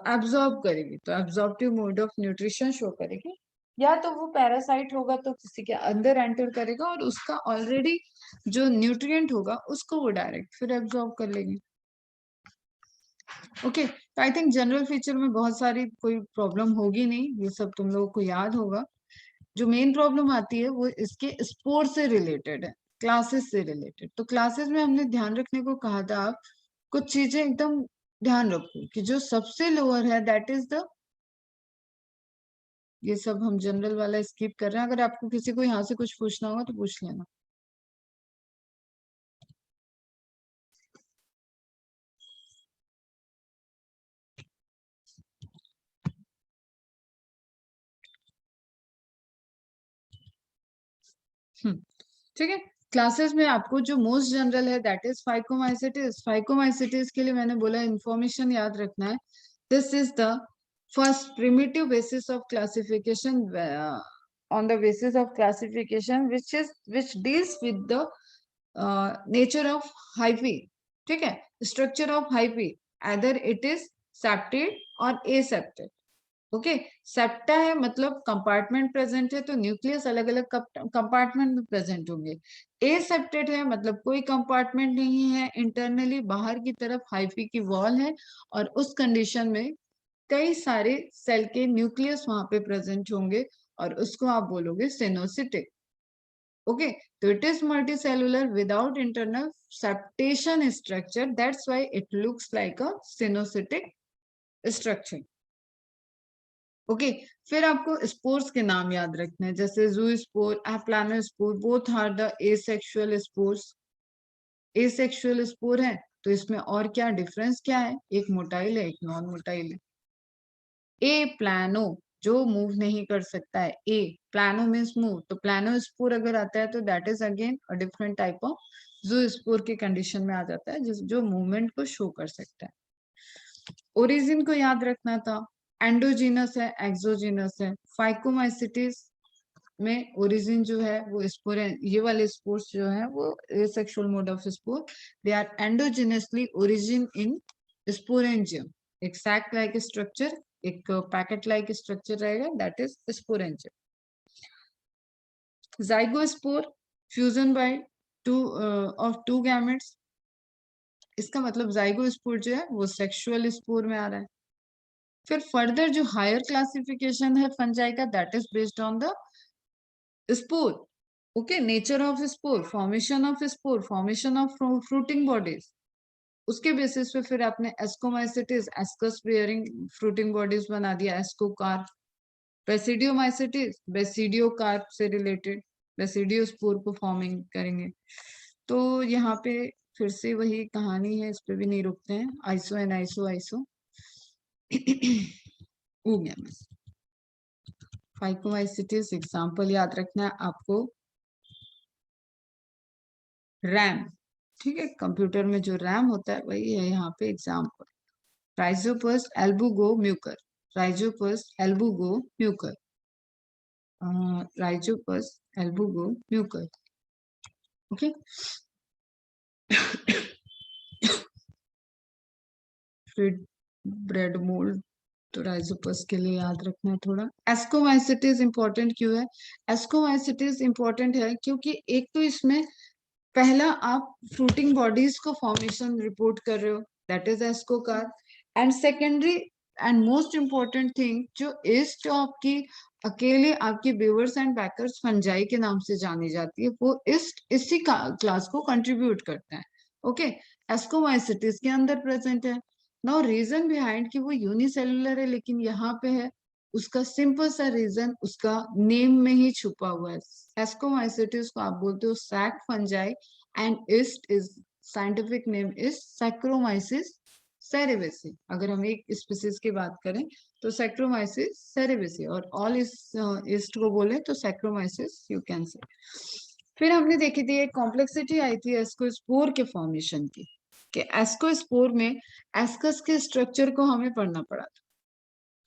एब्जॉर्ब करेगी, तो absorptive mode of nutrition show करेगी, या तो वो पैरासाइट होगा तो किसी के अंदर एंटर करेगा और उसका ऑलरेडी जो न्यूट्रिएंट होगा उसको वो डायरेक्ट फिर एब्जॉर्ब कर लेगी। ओके, तो आई थिंक जनरल फीचर में बहुत सारी कोई प्रॉब्लम होगी नहीं, ये सब तुम लोगों को याद होगा। जो मेन प्रॉब्लम आती है वो इसके स्पोर से रिलेटेड है, क्लासेस से रिलेटेड। तो क्लासेस में हमने ध्यान रखने को कहा था, आप कुछ चीजें एकदम ध्यान रखो कि जो सबसे लोअर है दैट इज द, ये सब हम जनरल वाला स्किप कर रहे हैं, अगर आपको किसी को यहाँ से कुछ पूछना होगा तो पूछ लेना। ठीक है, क्लासेस में आपको जो मोस्ट जनरल है दैट इज फाइकोमाइसिटिस। फाइकोमाइसिटिस के लिए मैंने बोला इंफॉर्मेशन याद रखना है, this is the first primitive basis of classification, on the basis of classification which deals with the nature of hyphae, ठीक है, structure of hyphae, either it is septate और aseptate। ओके, सेप्टा है मतलब compartment present है, तो nucleus अलग अलग compartment में प्रेजेंट होंगे। एसेप्टेड है मतलब कोई कंपार्टमेंट नहीं है, इंटरनली बाहर की तरफ हाइफी की वॉल है, और उस कंडीशन में कई सारे सेल के न्यूक्लियस वहां पे प्रेजेंट होंगे, और उसको आप बोलोगे सिनोसिटिक। ओके, तो it is multicellular without internal septation structure, that's why it looks like a coenocytic structure. Okay, फिर आपको स्पोर्स के नाम याद रखने हैं, जैसे zoospore, planospore, both are the asexual spores. Asexual spore है तो इसमें और क्या डिफरेंस क्या है, एक मोटाइल है एक नॉन मोटाइल है। ए प्लानो जो मूव नहीं कर सकता है, ए प्लानो मीन्स मूव, तो प्लानोस्पोर अगर आता है तो that is again a different type of zoospore के कंडीशन में आ जाता है, जो मूवमेंट को शो कर सकता है। ओरिजिन को याद रखना था, एंडोजीनस है, एक्सोजीनस है। फाइकोमाइसिटिस में ओरिजिन जो है वो स्पोर, ये वाले स्पोर्स जो है वो asexual mode of spore, they are endogenously origin in sporangium, एक सैक लाइक स्ट्रक्चर, एक पैकेट लाइक स्ट्रक्चर रहेगा, that is sporangium. Zygospore, fusion by two of two gametes, इसका मतलब जाइगोस्पोर जो है वो सेक्सुअल स्पोर में आ रहा है। फिर फर्दर जो हायर क्लासिफिकेशन है फंजाई का, that is based on the spore. Okay, nature of spore, formation of spore, formation of fruiting bodies, उसके बेसिस पे फिर आपने ascomycetes, ascus bearing fruiting bodies बना दिया, एस्कोकार्प। बेसिडियोमाइसिटिस, बेसिडियोकार्प से रिलेटेड, बेसिडियोस्पोर को फॉर्मिंग करेंगे। तो यहाँ पे फिर से वही कहानी है, इस पे भी नहीं रुकते हैं, iso and iso iso phycomycetes example याद रखना है आपको, रैम, ठीक है, कंप्यूटर में जो रैम होता है वही है यहाँ पे example. Rhizopus Albugo Mucor, Rhizopus Albugo Mucor, Rhizopus Albugo Mucor. Okay, फिर ब्रेड मोल्ड, तो राइजोपस के लिए याद रखना है थोड़ा। एस्कोमाइसिटिस इंपॉर्टेंट क्यों है, एस्कोमाइसिटिस इंपॉर्टेंट है क्योंकि एक तो इसमें पहला आप फ्रूटिंग बॉडीज को फॉर्मेशन रिपोर्ट कर रहे हो, that is ascocarp, and secondary and most important thing, जो ईस्ट आपकी अकेले आपकी बेवर्स एंड बैकर्स फंजाई के नाम से जानी जाती है, वो ईस्ट इसी क्लास को कंट्रीब्यूट करता है। ओके, एस्कोमाइसिटिस के अंदर प्रेजेंट है। नाउ रीजन बिहाइंड कि वो यूनिसेलुलर है लेकिन यहाँ पे है, उसका सिंपल सा रीजन उसका नेम में ही छुपा हुआ है। एस्कोमाइसिटिस को आप बोलते हो sac fungi and yeast is scientific name is Saccharomyces cerevisiae. अगर हम एक स्पीसीज की बात करें तो सैक्रोमाइसिस सेरेबेसी, और ऑल इस ईस्ट को बोले तो सैक्रोमाइसिस यू कैन से। फिर हमने देखी थी एक कॉम्प्लेक्सिटी आई थी एस्कोस्पोर के फॉर्मेशन की, कि एस्कोस्पोर में एस्कस के स्ट्रक्चर को हमें पढ़ना पड़ा था।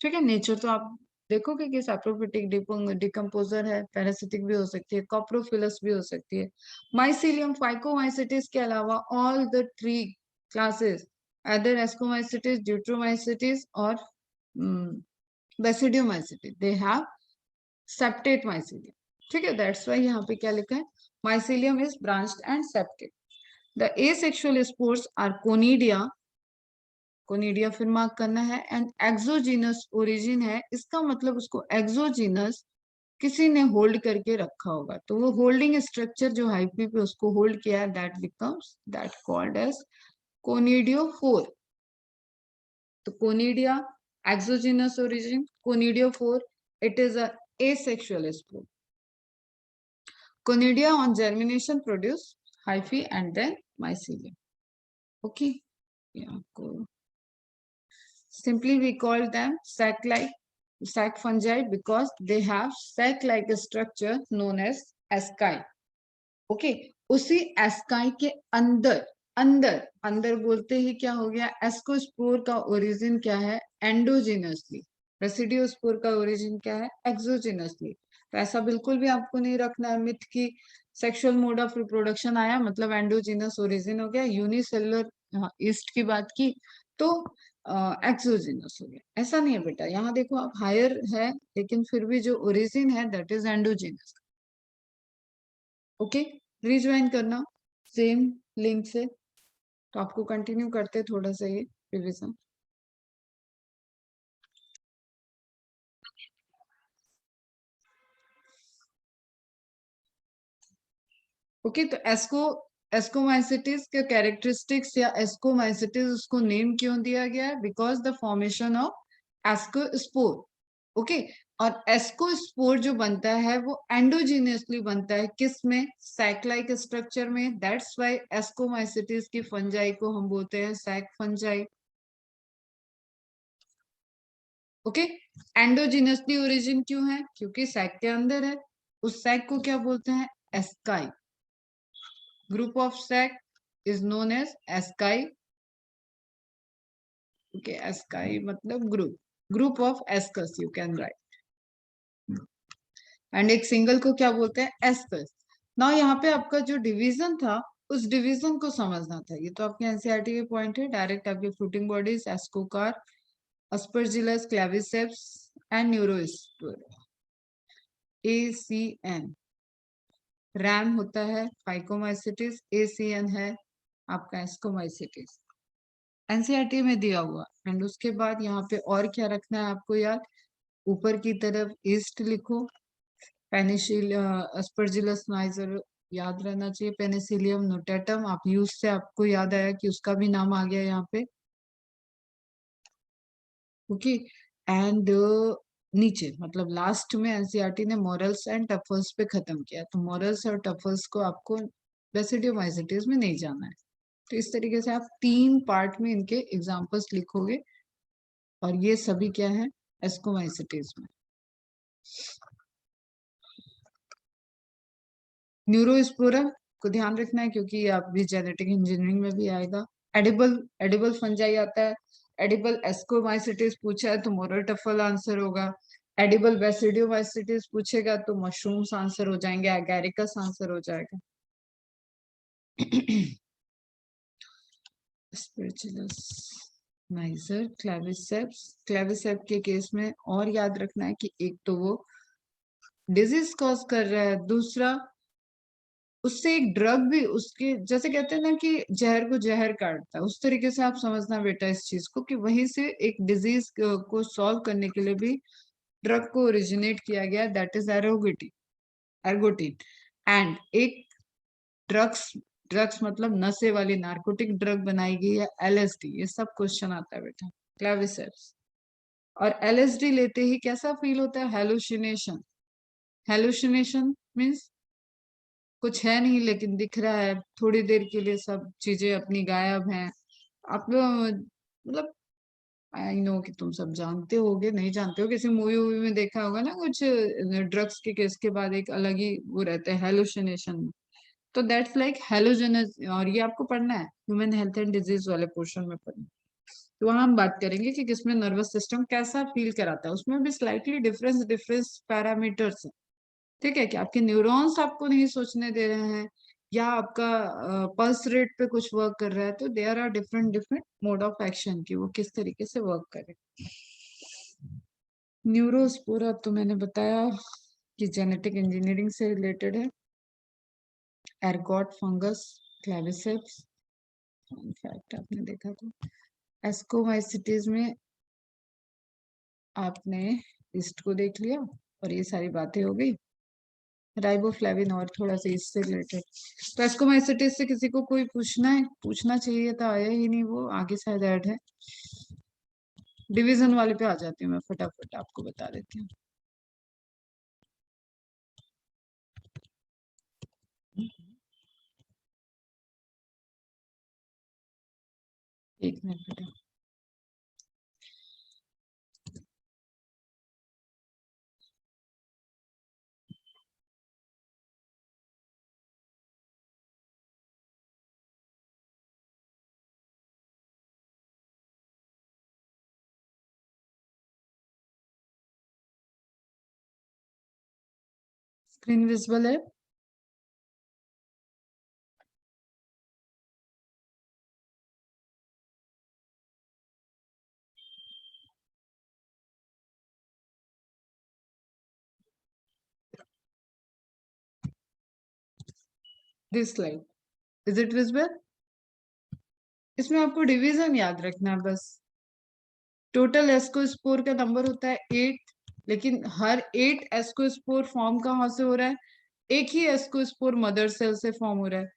ठीक है, नेचर तो आप देखोगे कि सैप्रोफिटिक डिकम्पोजर है, पैरासिटिक भी हो सकती है, कॉप्रोफिलस भी हो सकती है। माइसीलियम फाइकोमाइसिटिस के अलावा all the 3 classes either ascomycetes, deuteromycetes or basidiomycetes, they have septate mycelium. ठीक है, that's why यहाँ पे क्या लिखा है, mycelium is branched and septate. The asexual spores are conidia, conidia फिर मार्क करना है, एंड एक्सोजीनस ओरिजिन है, इसका मतलब उसको एक्सोजीनस किसी ने होल्ड करके रखा होगा, तो वो होल्डिंग स्ट्रक्चर जो हाइफी पे उसको होल्ड किया है, that becomes that called as conidiophore. तो conidia exogenous origin, conidiophore, it is a asexual spore. Conidia on germination produce hyphae and then mycelium. Okay, yeah, cool. Simply we call them sac fungi because they have sac-like structure known as asci. Okay, उसी asci के अंदर अंदर अंदर बोलते ही क्या हो गया, ascospore का ओरिजिन क्या है, एंडोजिनसली। रेसिडियोस्पोर का ओरिजिन क्या है, एक्सोजिनसली। तो ऐसा बिल्कुल भी आपको नहीं रखना है मिथ की सेक्सुअल मोड ऑफ रिप्रोडक्शन आया मतलब एंडोजिनस ओरिजिन हो गया, यूनिसेलुलर ईस्ट की बात की तो एक्सोजिनस हो गया, ऐसा नहीं है बेटा। यहाँ देखो आप हायर है लेकिन फिर भी जो ओरिजिन है that is endogenous. Okay, rejoin करना सेम लिंक से, तो आपको कंटिन्यू करते थोड़ा सा ये रिविजन। ओके, तो एस्कोमाइसिटिस के कैरेक्टरिस्टिक्स या एस्कोमाइसिटिस उसको नेम क्यों दिया गया है, because the formation of ascospore. Okay, और एस्कोस्पोर जो बनता है वो एंडोजीनियसली बनता है, किस में, सैक लाइक स्ट्रक्चर में, दैट्स व्हाई एस्कोमाइसिटिस की फंजाई को हम बोलते हैं sac fungi. Okay, endogenously origin क्यों है, क्योंकि सैक के अंदर है, उस सैक को क्या बोलते हैं, asci. Group of sac is known as asci. Okay, asci मतलब group of ascus you can write, and एक सिंगल को क्या बोलते हैं, ascus। ना यहाँ पे आपका जो डिवीजन था उस डिवीजन को समझना था, ये तो आपके एनसीईआरटी के पॉइंट है, डायरेक्ट आपके fruiting bodies ascocarp, Aspergillus, Claviceps and Neurospora. ACN RAM होता है फाइकोमाइसिटिस, ACN है आपका एस्कोमाइसिटिस, एनसीईआरटी में दिया हुआ। एंड उसके बाद यहाँ पे और क्या रखना है आपको याद, ऊपर की तरफ ईस्ट लिखो, पेनिसिल अस्परजिलस नाइजर याद रहना चाहिए, पेनिसिलियम नोटेटम, आप यूज से आपको याद आया कि उसका भी नाम आ गया यहाँ पे। ओके, एंड नीचे मतलब लास्ट में एनसीईआरटी ने मॉरल्स एंड टफल्स पे खत्म किया, तो मॉरल्स और टफल्स को आपको बेसिडियोमाइसिटिस में नहीं जाना है। तो इस तरीके से आप 3 पार्ट में इनके एग्जांपल्स लिखोगे, और ये सभी क्या है, एस्कोमाइसिटिस में। न्यूरोस्पोरा को ध्यान रखना है क्योंकि आप भी जेनेटिक इंजीनियरिंग में भी आएगा। एडिबल फंजाई आता है, एडिबल एस्कोमाइसिटिस पूछा है तो मोरल टफल आंसर होगा, एडिबल बेसिडियोमाइसिटिस पूछेगा तो मशरूम्स आंसर हो जाएंगे, एगैरिकस आंसर हो जाएगा। स्पिरिचुलस नाइजर, क्लेविसेप्स, क्लेविसेप के केस में और याद रखना है कि एक तो वो डिजीज कॉज कर रहा है, दूसरा उससे एक ड्रग भी उसके जैसे कहते हैं ना कि जहर को जहर काटता है, उस तरीके से आप समझना बेटा इस चीज को, कि वहीं से एक डिजीज को सॉल्व करने के लिए भी ड्रग को ओरिजिनेट किया गया, दैट इज एरोगेटिन, एर्गोटिन। एंड एक ड्रग्स, ड्रग्स मतलब नशे वाली नार्कोटिक ड्रग बनाई गई है एलएसडी। ये सब क्वेश्चन आता है बेटा, क्लेविसेप्स। और एलएसडी लेते ही कैसा फील होता है? हेलुसिनेशन। हेलुसिनेशन मीन्स कुछ है नहीं लेकिन दिख रहा है, थोड़ी देर के लिए सब चीजें अपनी गायब हैं। आप लोग मतलब, आई नो कि तुम सब जानते होगे, नहीं जानते हो, किसी मूवी वूवी में देखा होगा ना, कुछ ड्रग्स के केस के बाद एक अलग ही वो रहता है हेलुसिनेशन। तो दैट्स लाइक हेलोजेनस। और ये आपको पढ़ना है ह्यूमन हेल्थ एंड डिजीज वाले पोर्शन में पढ़ना है। तो वहां हम बात करेंगे कि किसमें नर्वस सिस्टम कैसा फील कराता है, उसमें भी स्लाइटली डिफरेंस डिफरेंस पैरामीटर्स है। ठीक है, कि आपके न्यूरॉन्स आपको नहीं सोचने दे रहे हैं, या आपका पल्स रेट पे कुछ वर्क कर रहा है, तो there are different different mode of action की वो किस तरीके से वर्क करे। न्यूरोस्पोरा तो मैंने बताया कि जेनेटिक इंजीनियरिंग से रिलेटेड है। एर्गोट फंगस, क्लेविसेप्स, फैक्ट आपने देखा था। एस्कोमाइसिटीज में आपने ईस्ट को देख लिया और ये सारी बातें हो गई। राइबोफ्लेविन और थोड़ा सा इससे रिलेटेड। तो एस्कोमाइसिटीज से किसी को कोई पूछना है? पूछना चाहिए था, आया ही नहीं, वो आगे शायद ऐड है। डिवीजन वाले पे आ जाती हूँ मैं, फटाफट आपको बता देती हूँ। एक मिनट बेटा। स्क्रीन विजिबल है? This slide, is it visible? इसमें आपको डिवीजन याद रखना है बस। टोटल एस्कोस्पोर का नंबर होता है 8, लेकिन हर 8 एस्कोस्पोर फॉर्म कहाँ से हो रहा है? एक ही एस्कोस्पोर मदर सेल से फॉर्म हो रहा है।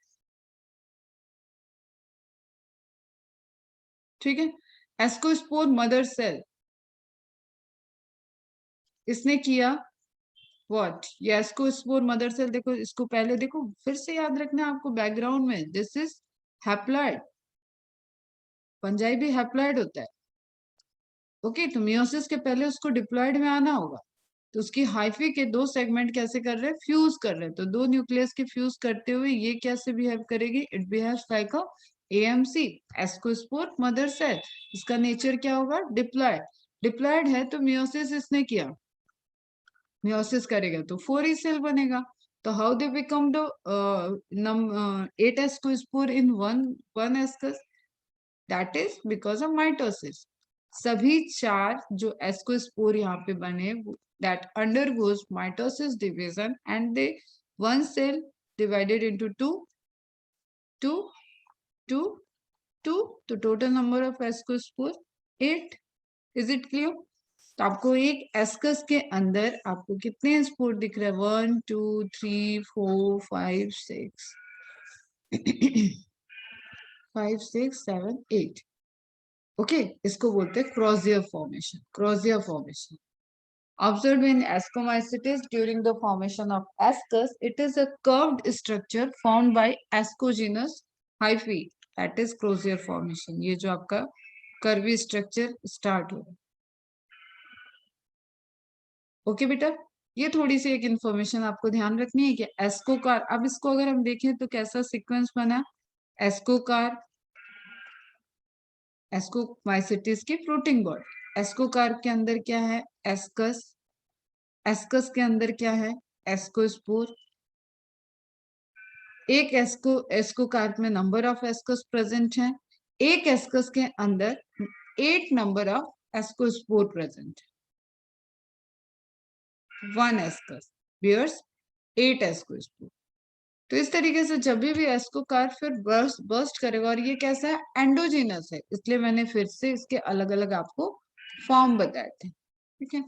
ठीक है, एस्कोस्पोर मदर सेल इसने किया व्हाट? ये एस्कोस्पोर मदर सेल, देखो इसको पहले देखो, फिर से याद रखना है आपको बैकग्राउंड में, दिस इज हैप्लॉइड। फंजाई भी हैप्लॉइड होता है। ओके, तो मियोसिस के पहले उसको डिप्लॉइड में आना होगा। तो उसकी हाइफी के 2 सेगमेंट कैसे कर रहे हैं? फ्यूज कर रहे हैं। तो 2 न्यूक्लियस के फ्यूज करते हुए ये कैसे बिहेव करेगी? It behaves like a AMC, ascospore mother cell. इसका नेचर क्या होगा? डिप्लॉइड। डिप्लॉइड है तो मियोसिस इसने किया, मियोसिस करेगा तो 4 सेल बनेगा। तो how they become the 8 ascospore in one ascus? That is because of mitosis. सभी 4 जो एस्कोस्पोर यहाँ पे बने, that undergoes mitosis division, and they one cell divided into 2, 2, 2, तो total number of ascospore 8. Is it clear? तो आपको एक ascus के अंदर आपको कितने स्पोर दिख रहे हैं? 1, 2, 3, 4, 5, 6, 5, 6, 7, 8। ओके, इसको बोलते हैं crozier formation. Crozier formation observed in ascomycetes during the formation of ascus. It is a curved structure formed by ascogenous hyphae, that is crozier formation. ये जो आपका कर्वी स्ट्रक्चर स्टार्ट हो। ओके बेटा, ये थोड़ी सी एक इंफॉर्मेशन आपको ध्यान रखनी है कि एस्कोकार, अब इसको अगर हम देखें तो कैसा सीक्वेंस बना? एस्कोकार, एस्कोमाइसिटिस की फ्रूटिंग बॉडी। एस्कोकार के अंदर क्या है? एस्कस। एस्कस के अंदर क्या है? एस्कोस्पोर। एक एस्कोकार्प में नंबर ऑफ एस्कस प्रेजेंट है। एक एस्कस के अंदर 8 नंबर ऑफ एस्कोस्पोर प्रेजेंट है। 1 एस्कस bears 8 एस्कोस्पोर। तो इस तरीके से जब भी एस्को कार्प फिर बर्स्ट करेगा, और ये कैसा है, एंडोजीनस है, इसलिए मैंने फिर से इसके अलग अलग आपको फॉर्म बताए थे, ठीक है।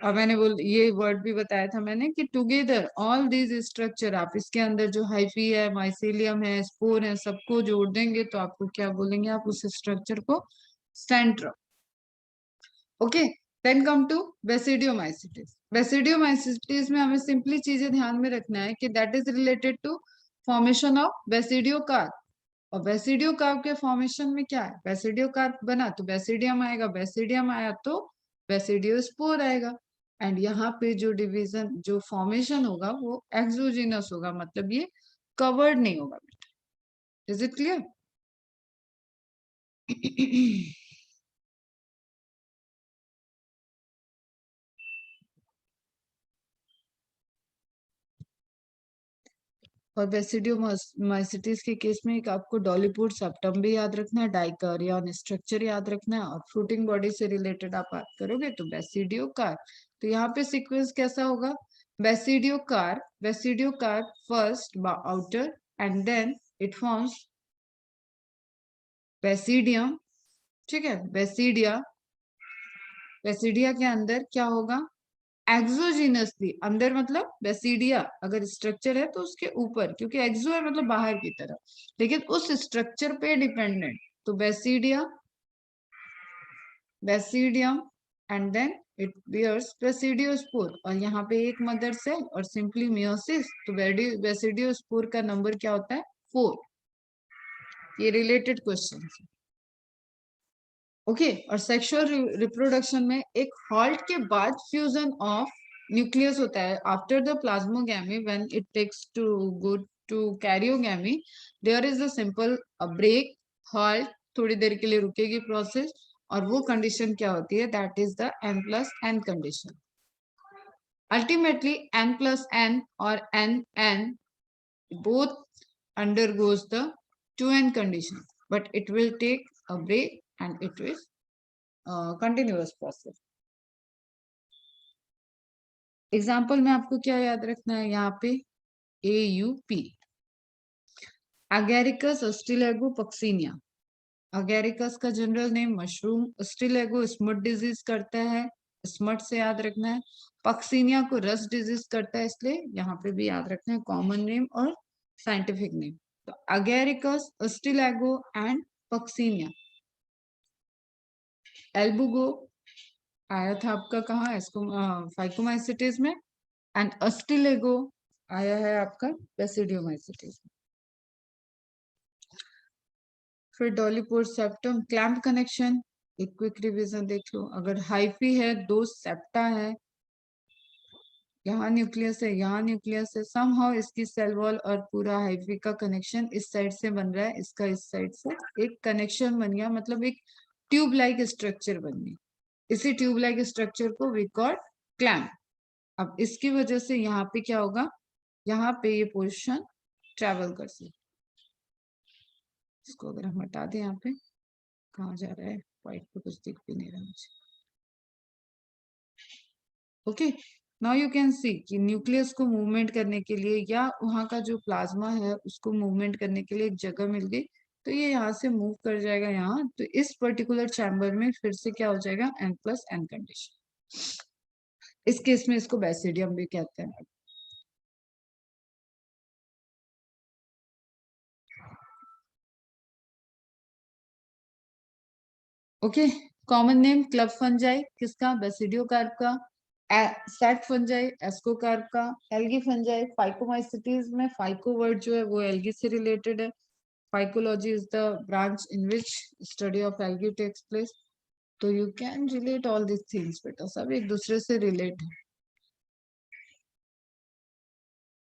और मैंने ये वर्ड भी बताया था मैंने कि टुगेदर ऑल दीज स्ट्रक्चर, आप इसके अंदर जो हाइफी है, माइसीलियम है, स्पोर है, सबको जोड़ देंगे तो आपको क्या बोलेंगे, आप उस स्ट्रक्चर को centrum. Okay, then come to Basidiomycetes. Basidiomycetes में हमें सिंपली चीजें ध्यान में रखना है कि that is related to formation of basidiocarp. और बेसिडियोकार्प के फॉर्मेशन में क्या है, बेसिडियोकार्प बना तो बेसिडियम आएगा, बेसिडियम आया तो बेसिडियोस्पोर आएगा। एंड यहाँ पे जो डिवीजन, जो फॉर्मेशन होगा वो एक्सोजिनस होगा, मतलब ये कवर्ड नहीं होगा। Is it clear? और बेसिडियोमाइसिटिस के केस में एक आपको डॉलीपुर सेप्टम भी याद रखना है, डाइकारियन स्ट्रक्चर याद रखना है, और फ्रूटिंग बॉडी से रिलेटेड आप बात करोगे तो बेसिडियोकार्प। तो यहाँ पे सीक्वेंस कैसा होगा, basidiocarp first outer and then it forms basidium, ठीक है। बेसिडिया के अंदर क्या होगा, एक्सोजीनसली, अंदर मतलब बेसिडिया अगर स्ट्रक्चर है तो उसके ऊपर, क्योंकि एक्सो है मतलब बाहर की तरफ, लेकिन उस स्ट्रक्चर पे डिपेंडेंट, तो basidium and then it bears basidiospore, और यहाँ पे एक मदर सेल और सिंपली मियोसिस, तो बेसिडियोस्पोर का नंबर क्या होता है, 4। ये रिलेटेड क्वेश्चन। ओके, और सेक्सुअल रिप्रोडक्शन में एक हॉल्ट के बाद फ्यूजन ऑफ न्यूक्लियस होता है after the plasmogamy, when it takes to go to karyogamy, there is a simple break, halt, थोड़ी देर के लिए रुकेगी प्रोसेस, और वो कंडीशन क्या होती है, that is the n+n condition. Ultimately n+n और n both undergoes the 2n condition, but it will take a break and it will continuous process। Example में आपको क्या याद रखना है, यहाँ पे AUP, Agaricus Ustilago Puccinia. Agaricus का general name mushroom, Ustilago smut disease करता है, स्मट से याद रखना है। पक्सिनिया को रस्ट डिजीज करता है, इसलिए यहाँ पे भी याद रखना है कॉमन नेम और साइंटिफिक नेम। तो अगेरिकस, अस्टिलेगो एंड पक्सिनिया। एल्बुगो आया था आपका कहाँ, इसको फाइकोमाइसिटिस में, एंड अस्टिलेगो आया है आपका बेसिडियोमाइसिटिस में। फिर डॉलीपोर सेप्टम क्लैंप कनेक्शन, एक क्विक रिवीजन देख लो। अगर हाइफी है, 2 सेप्टा है, यहाँ न्यूक्लियस है, यहाँ न्यूक्लियस है, समहाउ इसकी सेल वॉल और पूरा हाइफी का कनेक्शन इस साइड से बन रहा है, इसका इस साइड से एक कनेक्शन बन गया, मतलब एक ट्यूब लाइक स्ट्रक्चर बन गई। इसी ट्यूब लाइक स्ट्रक्चर को वी कॉल क्लैंप। अब इसकी वजह से यहाँ पे क्या होगा, यहाँ पे ये पोजीशन ट्रेवल कर सकती। इसको अगर हम हटा दें, यहाँ पे कहाँ जा रहा है, व्हाइट पे कुछ दिख भी नहीं रहा मुझे। Okay, now you can see कि न्यूक्लियस को मूवमेंट करने के लिए या वहां का जो प्लाज्मा है उसको मूवमेंट करने के लिए एक जगह मिल गई, तो ये यहाँ से मूव कर जाएगा यहाँ, तो इस पर्टिकुलर चैम्बर में फिर से क्या हो जाएगा, n+n कंडीशन। इस केस में इसको बेसिडियम भी कहते हैं। Okay, common name club fungi किसका, बेसिडियोकार्प का। सैट फंजाई एस्कोकार्प का। एल्गी फंजाई फाइकोमाइसिटीज में फाइको वर्ड जो है वो एल्गी से रिलेटेड है। Phycology is the branch in which study of algae takes place. तो you can relate all this things बेटा, सब एक दूसरे से रिलेट है।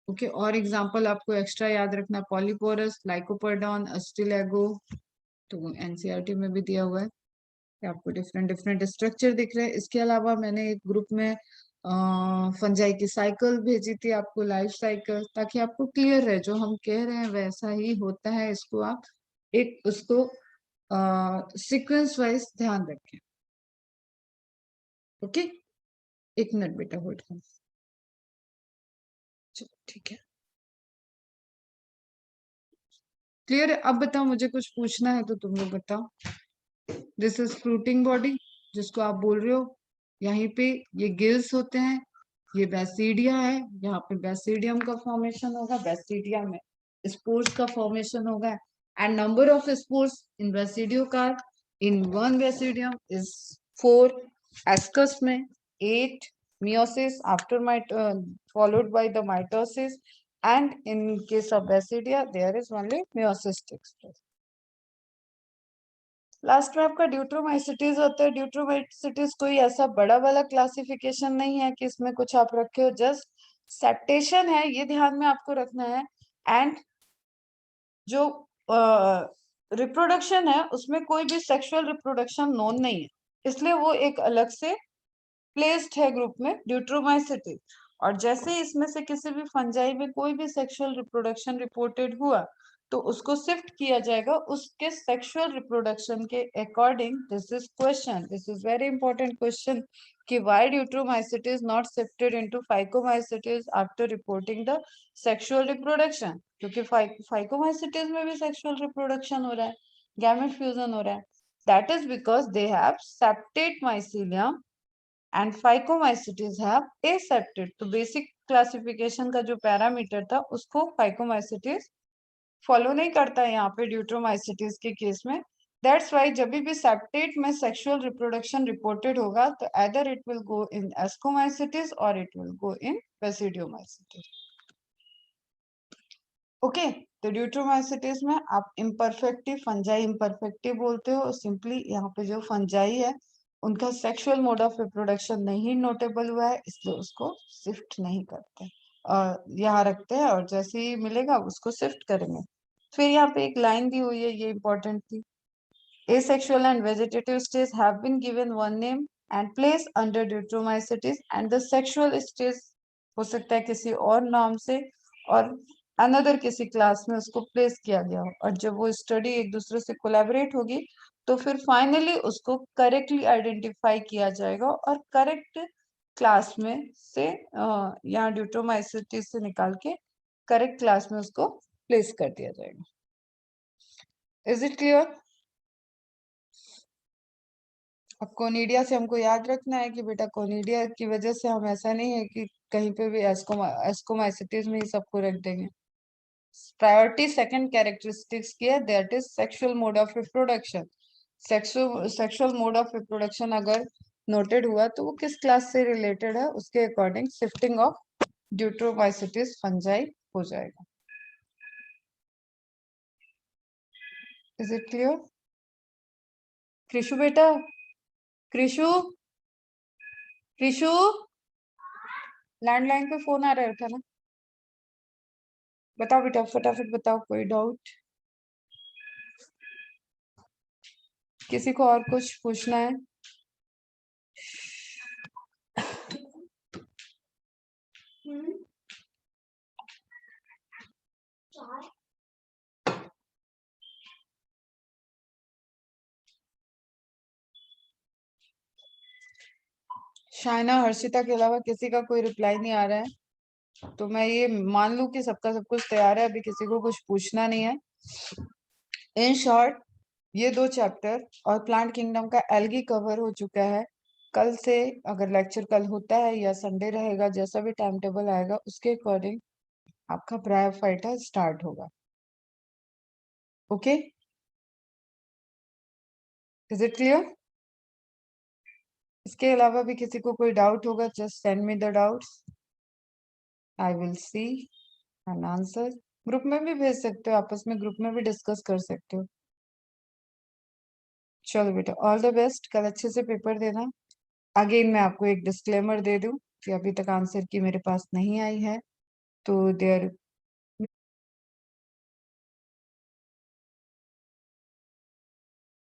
ओके, और एग्जांपल आपको एक्स्ट्रा याद रखना, पॉलीपोरस, लाइकोपर्डॉन, अस्टिलेगो, तो एनसीईआरटी में भी दिया हुआ है। आपको डिफरेंट डिफरेंट स्ट्रक्चर दिख रहे हैं। इसके अलावा मैंने एक ग्रुप में फंजाई की साइकिल भेजी थी आपको, लाइफ साइकिल, ताकि आपको क्लियर रहे, जो हम कह रहे हैं वैसा ही होता है, इसको आप एक उसको सीक्वेंस वाइज ध्यान रखें। ओके, एक मिनट बेटा होल्ड करो। ठीक है, क्लियर है। अब बताओ, मुझे कुछ पूछना है तो तुम लोग बताओ। दिस इज फ्रूटिंग बॉडी जिसको आप बोल रहे हो। यहीं पे ये गिल्स होते हैं, ये बेसिडिया है, यहाँ पे बेसिडियम का फॉर्मेशन होगा, बेसिडियम में स्पोर्स का फॉर्मेशन होगा। And number of spores in basidiocarp in one basidium is 4, ascus में 8, meiosis after followed by the mitosis, and in case of basidia there is only meiosis takes place। Last में आपका Deuteromycetes होता है। Deuteromycetes कोई ऐसा बड़ा वाला classification नहीं है कि इसमें कुछ आप रखे हो, जस्ट सेप्टेशन है, ये ध्यान में आपको रखना है। एंड जो रिप्रोडक्शन है उसमें कोई भी सेक्सुअल रिप्रोडक्शन नोन नहीं है, इसलिए वो एक अलग से प्लेस्ड है ग्रुप में ड्यूट्रोमाइसिटी। और जैसे ही इसमें से किसी भी फंजाई में कोई भी सेक्सुअल रिप्रोडक्शन रिपोर्टेड हुआ तो उसको शिफ्ट किया जाएगा उसके सेक्सुअल रिप्रोडक्शन के according. This is question, this is very important question कि why deuteromycetes is not shifted into phycomycetes after reporting the sexual reproduction, क्योंकि फाइकोमाइसिटीज में भी सेक्सुअल रिप्रोडक्शन हो रहा है, गैमेट फ्यूजन हो रहा है। That is because they have septate mycelium and phycomycetes have aseptate. तो बेसिक क्लासिफिकेशन का जो पैरामीटर था उसको फाइकोमाइसिटीज फॉलो नहीं करता है यहाँ पे ड्यूट्रोमाइसिटीज के केस में। दैट्स वाई जब भी सेप्टेट में सेक्सुअल रिप्रोडक्शन रिपोर्टेड होगा तो either it will go in ascomycetes और it will go in basidiomycetes. Okay, तो ड्यूट्रोमाइसिटीज में आप इम्परफेक्टिव फंजाई इम्परफेक्टिव बोलते हो। सिंपली यहाँ पे जो फंजाई है उनका सेक्सुअल मोड ऑफ रिप्रोडक्शन नहीं नोटेबल हुआ है, इसलिए उसको शिफ्ट नहीं करते और यहाँ रखते हैं, और जैसे ही मिलेगा उसको शिफ्ट करेंगे। फिर यहाँ पे एक लाइन दी हुई है, ये इंपॉर्टेंट थी। Asexual and vegetative stage have been given one name and placed under Deuteromycetes, and the sexual stage हो सकता है किसी और नाम से और अनदर किसी क्लास में उसको प्लेस किया गया हो। और जब वो स्टडी एक दूसरे से कोलैबोरेट होगी तो फिर फाइनली उसको करेक्टली आइडेंटिफाई किया जाएगा और करेक्ट क्लास में से यहाँ ड्यूट्रोमाइसिटीज से निकाल के करेक्ट क्लास में उसको प्लेस कर दिया जाएगा। Is it clear? अब कोनिडिया से हमको याद रखना है कि बेटा कोनिडिया की वजह से हम ऐसा नहीं है कि कहीं पे भी एस्कोमाइसिटीज में ही सबको रख देंगे। प्रायोरिटी सेकंड कैरेक्टरिस्टिक्स की है, that is sexual mode of reproduction. Sexual mode of reproduction अगर नोटेड हुआ तो वो किस क्लास से रिलेटेड है उसके according shifting of Deuteromycetes fungi हो जाएगा। Is it clear? कृषु बेटा, कृषु, कृषु, लैंडलाइन पे फोन आ रहा था ना, बताओ बेटा फटाफट बताओ, कोई डाउट? किसी को और कुछ पूछना है? शाइना हर्षिता के अलावा किसी का कोई रिप्लाई नहीं आ रहा है, तो मैं ये मान लूं कि सबका सब कुछ तैयार है, अभी किसी को कुछ पूछना नहीं है। इन शॉर्ट ये 2 चैप्टर और प्लांट किंगडम का एल्गी कवर हो चुका है। कल से अगर लेक्चर कल होता है या संडे रहेगा, जैसा भी टाइम टेबल आएगा उसके अकॉर्डिंग आपका ब्रायोफाइटा स्टार्ट होगा। Okay, is it clear? इसके अलावा भी किसी को कोई डाउट होगा, just send me the doubts, I will see and answer. Group में भी भेज सकते हो, आपस में ग्रुप में भी डिस्कस कर सकते हो। चलो बेटा, ऑल द बेस्ट, कल अच्छे से पेपर देना। अगेन मैं आपको एक डिस्क्लेमर दे दूं कि अभी तक आंसर की मेरे पास नहीं आई है, तो देयर